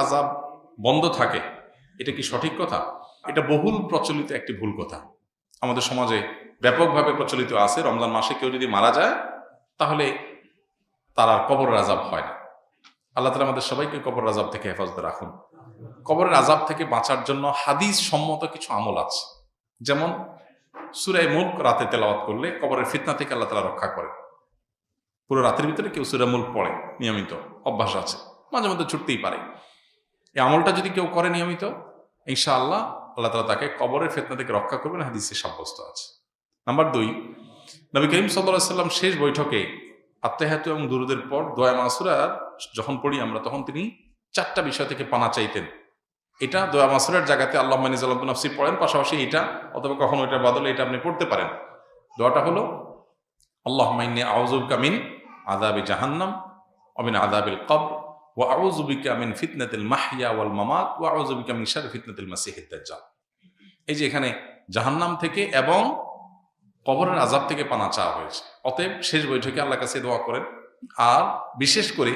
আযাব বন্ধ থাকে, এটা কি সঠিক কথা? এটা বহুল প্রচলিত একটি ভুল কথা। আমাদের সমাজে ব্যাপকভাবে প্রচলিত আছে, রমজান মাসে কেউ যদি মারা যায় তাহলে তার আর কবরের আযাব হয় না। আল্লাহ তাআলা আমাদের সবাইকে কবরের আযাব থেকে হেফাজতে রাখুন। কবরের আযাব থেকে বাঁচার জন্য হাদিস সম্মত কিছু আমল আছে। যেমন সূরা মুলক রাতে তেলাওয়াত করলে কবরের ফিতনা থেকে আল্লাহ তাআলা রক্ষা করে। পুরো রাতের ভিতরে কেউ সূরা মুলক পড়ে, নিয়মিত অভ্যাস আছে, মাঝে মধ্যে ছুটতেই পারে। এই আমলটা যদি কেউ করে নিয়মিত, ইনশাআল্লাহ আল্লাহ তাআলা তাকে কবরের ফিতনা থেকে রক্ষা করবেন, হাদিসে সাব্যস্ত আছে। নাম্বার 2, নবী করিম সাল্লাল্লাহু আলাইহি ওয়াসাল্লাম শেষ বৈঠকে আত্তাহিয়াতু এবং দুরুদের পর দোয়া মাসুরা যখন পড়ি আমরা, তখন তিনি 4টা বিষয় থেকে পানা চাইতেন। এটা দোয়া মাসুরার জায়গাতে আল্লাহুম্মা ইন্নী যালামতু নাফসি পড়েন, পাশাপাশি এটা অথবা কখনো এটার বদলে এটা আপনি পড়তে পারেন। দোয়াটা হলো আল্লাহুম্মা ইন্নী আউযু বিকা মিন আযাবি জাহান্নাম ওয়া মিন আযাবিল কবর ওয়া আউযু বিকা মিন ফিতনাতিল মাহইয়া ওয়াল মামাত ওয়া আউযু বিকা মিন শাররি ফিতনাতিল মাসিহিদ দাজ্জাল। এই যে এখানে জাহান্নাম থেকে এবং কবরের আযাব থেকে পানা চাওয়া হয়েছে। অতএব শেষ বৈঠকে আল্লাহর কাছে দোয়া করেন। আর বিশেষ করে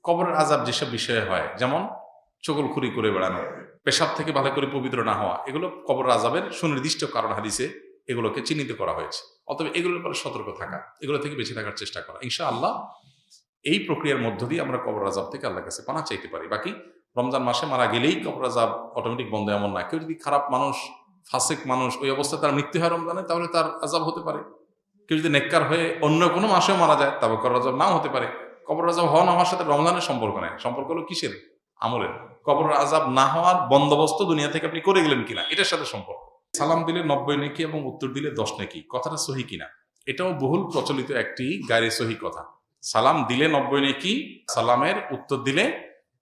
কবরের আযাব যেসব বিষয়ে হয়, যেমন চগলখুরি করে বেড়ানো, পেশাব থেকে ভালো করে পবিত্র না হওয়া, এগুলো কবরের আযাবের সুনির্দিষ্ট কারণ হাদিসে এগুলোকে চিহ্নিত করা হয়েছে। অতএব এগুলোর ব্যাপারে সতর্ক থাকা, এগুলো থেকে বেঁচে থাকার চেষ্টা করা। ইনশাআল্লাহ এই প্রক্রিয়ার মধ্য দিয়ে আমরা কবরের আযাব থেকে আল্লাহর কাছে পানা চাইতে পারি। বাকি রমজান মাসে মারা গেলেই কবরের আযাব অটোমেটিক বন্ধ এমন না। কেউ যদি খারাপ মানুষ, ফাসিক মানুষ, ওই অবস্থায় তার মৃত্যু হয় রমজানে, তাহলে তার আযাব হতে পারে। কেউ যদি নেককার হয়ে অন্য কোনো মাসেও মারা যায়, তবে কবরের আযাব নাও হতে পারে। কবরের আযাব হওয়া না হওয়ার সাথে রমজানের সম্পর্ক নেই। সম্পর্ক হলো কিসের? আমলের। কবরের আযাব না হওয়ার বন্দোবস্ত দুনিয়া থেকে আপনি করে গেলেন কিনা, এটার সাথে সম্পর্ক। সালাম দিলে 90 নেকি এবং উত্তর দিলে 10 নেকি, কথাটা সহি কিনা? এটাও বহুল প্রচলিত একটি গায়রে সহি কথা। সালাম দিলে 90 নেকি, সালামের উত্তর দিলে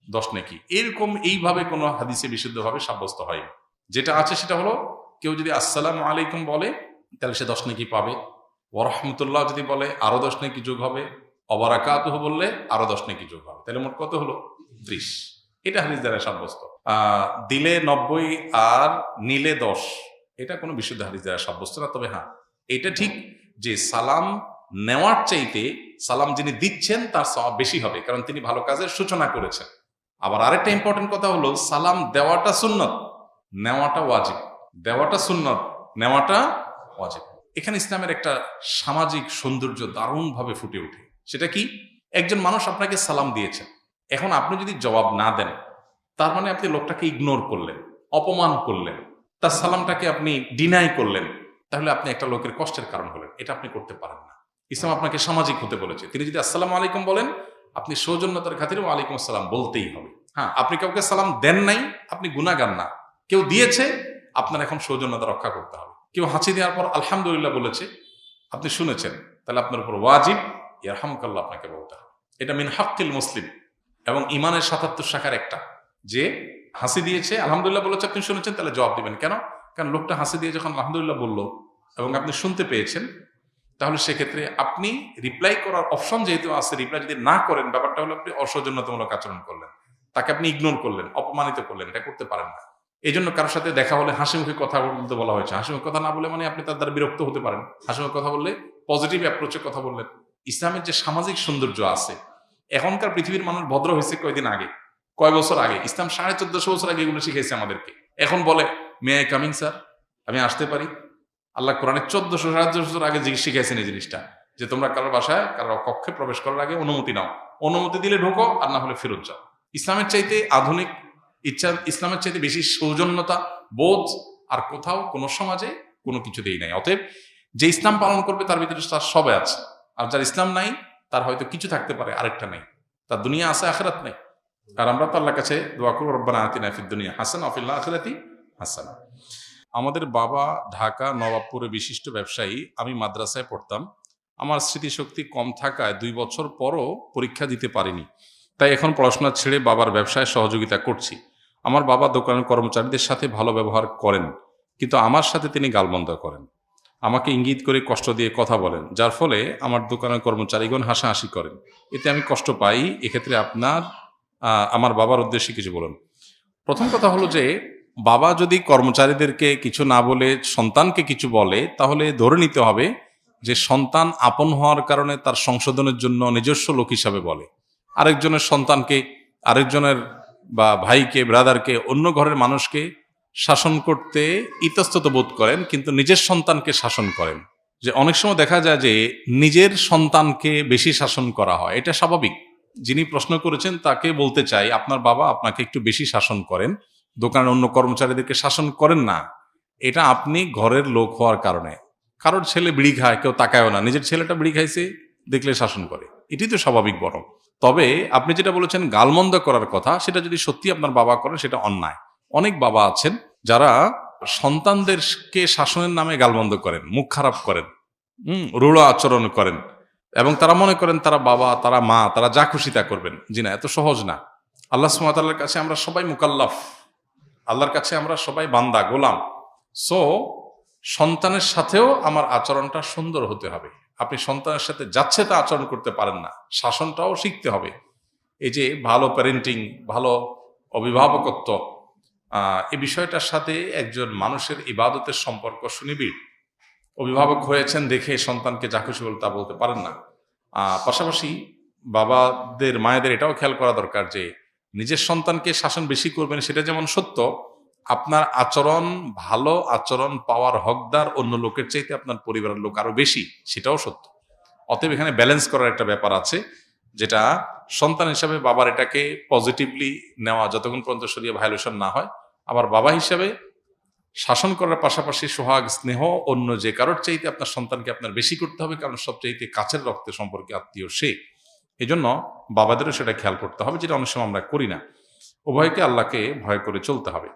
10 নেকি, এরকম এইভাবে কোনো হাদিসে বিশুদ্ধভাবে সাব্যস্ত হয়নি। যেটা আছে সেটা হলো, কেউ যদি আসসালামু আলাইকুম বলে তাহলে সে 10 নেকি পাবে। ওয়া রাহমাতুল্লাহ যদি বলে আরো 10 নেকি যোগ হবে। ওয়াবারাকাতুহু বললে আরো 10 নেকি যোগ হবে। তাহলে মোট কত হলো? 30। এটা হাদিস দ্বারা সাব্যস্ত। দিলে 90 আর নিলে 10, এটা কোনো বিশুদ্ধ হাদিস দ্বারা সাব্যস্ত না। তবে হ্যাঁ, এটা ঠিক যে সালাম নেওয়ার চাইতে সালাম যিনি দিচ্ছেন তার সওয়াব বেশি হবে, কারণ তিনি ভালো কাজের সূচনা করেছেন। আবার আরেকটা ইম্পর্টেন্ট কথা হলো, সালাম দেওয়াটা সুন্নত, নেওয়াটা ওয়াজিব। দেওয়াটা সুন্নত, নেওয়াটা ওয়াজিব। এখানে ইসলামের একটা সামাজিক সৌন্দর্য দারুণভাবে ফুটে ওঠে। সেটা কি? একজন মানুষ আপনাকে সালাম দিয়েছেন, এখন আপনি যদি জবাব না দেন, তার মানে আপনি লোকটাকে ইগনোর করলেন, অপমান করলেন, তার সালামটাকে আপনি ডিনাই করলেন, তাহলে আপনি একটা লোকের কষ্টের কারণ হলেন। এটা আপনি করতে পারেন না। ইসলাম আপনাকে সামাজিক হতে বলেছে। তিনি যদি আসসালামু আলাইকুম বলেন, আপনি সৌজন্যতার খাতিরে ওয়ালাইকুম আসসালাম বলতেই হবে। হ্যাঁ, আপনি কাউকে সালাম দেন নাই, আপনি গুনাহগার না। কেউ দিয়েছে, আপনার এখন সৌজন্যতা রক্ষা করতে হবে। কেউ হাঁচি দেওয়ার পর আলহামদুলিল্লাহ বলেছে, আপনি শুনেছেন, তাহলে আপনার উপর ওয়াজিব ইয়ারহামুকাল্লাহ আপনাকে বলতে হবে। এটা মিন হাক্কিল মুসলিম এবং ইমানের ৭৭ শাখার একটা, যে হাসি দিয়েছে, আলহামদুলিল্লাহ বলেছে, আপনি শুনেছেন, তাহলে জবাব দিবেন। কেন? কারণ লোকটা হাসি দিয়ে যখন আলহামদুলিল্লাহ বললো এবং আপনি শুনতে পেয়েছেন, তাহলে সেক্ষেত্রে আপনি রিপ্লাই করার অপশন যেহেতু আছে, রিপ্লাই যদি না করেন, ব্যাপারটা হলো আপনি অসৌজন্যতামূলক আচরণ করলেন, তাকে আপনি ইগনোর করলেন, অপমানিত করলেন। এটা করতে পারেন না। এই জন্য কারোর সাথে দেখা হলে হাসি মুখে কথা বলতে বলা হয়েছে। হাসি মুখে কথা না বলে মানে আপনি তার দ্বারা বিরক্ত হতে পারেন। হাসি মুখে কথা বললে পজিটিভ অ্যাপ্রোচে কথা বললেন। ইসলামের যে সামাজিক সৌন্দর্য আছে, এখনকার পৃথিবীর মানুষ ভদ্র হয়েছে কয়দিন আগে, কয় বছর আগে। ইসলাম 1450 বছর আগে এগুলো শিখেছে আমাদেরকে। এখন বলে মে আই কামিং স্যার, আমি আসতে পারি? আল্লাহ কোরআনে 1400-1500 বছর আগে শিখেছেন এই জিনিসটা, যে তোমরা কারোর বাসায়, কারোর কক্ষে প্রবেশ করার আগে অনুমতি নাও। অনুমতি দিলে ঢোকো, আর না হলে ফেরত যাও। ইসলামের চাইতে আধুনিক ইসলামের চাইতে বেশি সৌজন্যতা বোধ আর কোথাও কোনো সমাজে কোনো কিছুতেই নাই। অতএব যে ইসলাম পালন করবে তার ভিতরে তার সবে আছে, আর যার ইসলাম নাই তার হয়তো কিছু থাকতে পারে, আরেকটা নেই। তার দুনিয়া আছে, আখিরাত নেই। আর আমরা তো আল্লাহর কাছে দোয়া করব, রব্বানা আতিনা ফিদ দুনিয়া হাসানা ওয়া ফিল আখিরাতি হাসানা। আমাদের বাবা ঢাকা নবাবপুরে বিশিষ্ট ব্যবসায়ী। আমি মাদ্রাসায় পড়তাম। আমার স্মৃতিশক্তি কম থাকায় 2 বছর পরও পরীক্ষা দিতে পারিনি, তাই এখন পড়াশোনা ছেড়ে বাবার ব্যবসায় সহযোগিতা করছি। আমার বাবা দোকানের কর্মচারীদের সাথে ভালো ব্যবহার করেন, কিন্তু আমার সাথে তিনি গালমন্দ করেন। আমাকে ইঙ্গিত করে কষ্ট দিয়ে কথা বলেন, যার ফলে আমার দোকানের কর্মচারীগণ হাসাহাসি করেন। এতে আমি কষ্ট পাই। এক্ষেত্রে আমার বাবার উদ্দেশ্যে কিছু বলুন। প্রথম কথা হলো যে, বাবা যদি কর্মচারীদেরকে কিছু না বলে সন্তানকে কিছু বলে, তাহলে ধরে নিতে হবে যে সন্তান আপন হওয়ার কারণে তার সংশোধনের জন্য নিজস্ব লোক হিসাবে বলে। আরেকজনের সন্তানকে, আরেকজনের বা ভাইকে, ব্রাদারকে, অন্য ঘরের মানুষকে শাসন করতে ইতস্তত বোধ করেন, কিন্তু নিজের সন্তানকে শাসন করেন। যে অনেক সময় দেখা যায় যে নিজের সন্তানকে বেশি শাসন করা হয়, এটা স্বাভাবিক। যিনি প্রশ্ন করেছেন তাকে বলতে চাই, আপনার বাবা আপনাকে একটু বেশি শাসন করেন, দোকানের অন্য কর্মচারীদেরকে শাসন করেন না। এটা আপনি ঘরের লোক হওয়ার কারণে। কারোর ছেলে বিড়ি খায়, কেউ তাকায়ও না, নিজের ছেলেটা বিড়ি খাইছে দেখলে শাসন করে, এটাই তো স্বাভাবিক। বরং তবে আপনি যেটা বলেছেন গালমন্দ করার কথা, সেটা যদি সত্যি আপনার বাবা করেন সেটা অন্যায়। অনেক বাবা আছেন যারা সন্তানদেরকে শাসনের নামে গালমন্দ করেন, মুখ খারাপ করেন, রূঢ় আচরণ করেন, এবং তারা মনে করেন তারা বাবা, তারা মা, তারা যা খুশি তা করবেন। জি না, এত সহজ না। আল্লাহ সুবহানাহু ওয়া তাআলার কাছে আমরা সবাই মুকাল্লাফ, আল্লাহর কাছে আমরা সবাই বান্দা, গোলাম। সো সন্তানের সাথেও আমার আচরণটা সুন্দর হতে হবে। আপনি সন্তানের সাথে যাচ্ছে তা আচরণ করতে পারেন না, শাসনটাও শিখতে হবে। এই যে ভালো প্যারেন্টিং, ভালো অভিভাবকত্ব, এই বিষয়টার সাথে একজন মানুষের ইবাদতের সম্পর্ক সুনিবিড়। অভিভাবক হয়েছেন দেখে সন্তানকে যা খুশি বলে তা বলতে পারেন না। পাশাপাশি বাবাদের, মায়েদের এটাও খেয়াল করা দরকার যে নিজের সন্তানকে শাসন বেশি করবেন সেটা যেমন সত্য, আপনার আচরণ, ভালো আচরণ পাওয়ার হকদার অন্য লোকের চাইতে আপনার পরিবারের লোক আরো বেশি, সেটাও সত্য। অতএব এখানে ব্যালেন্স করার একটা ব্যাপার আছে, যেটা সন্তান হিসাবে বাবার এটাকে পজিটিভলি নেওয়া যতক্ষণ পর্যন্ত শরীরে ভায়োলেশন না হয়। আবার বাবা হিসাবে শাসন করার পাশাপাশি সোহাগ, স্নেহ অন্য যে কারোর চাইতে আপনার সন্তানকে আপনার বেশি করতে হবে, কারণ সবচাইতে কাছের রক্তের সম্পর্কে আত্মীয় সে। এই জন্য বাবাদেরও সেটা খেয়াল করতে হবে, যেটা অনেক সময় আমরা করি না। উভয়কে আল্লাহকে ভয় করে চলতে হবে।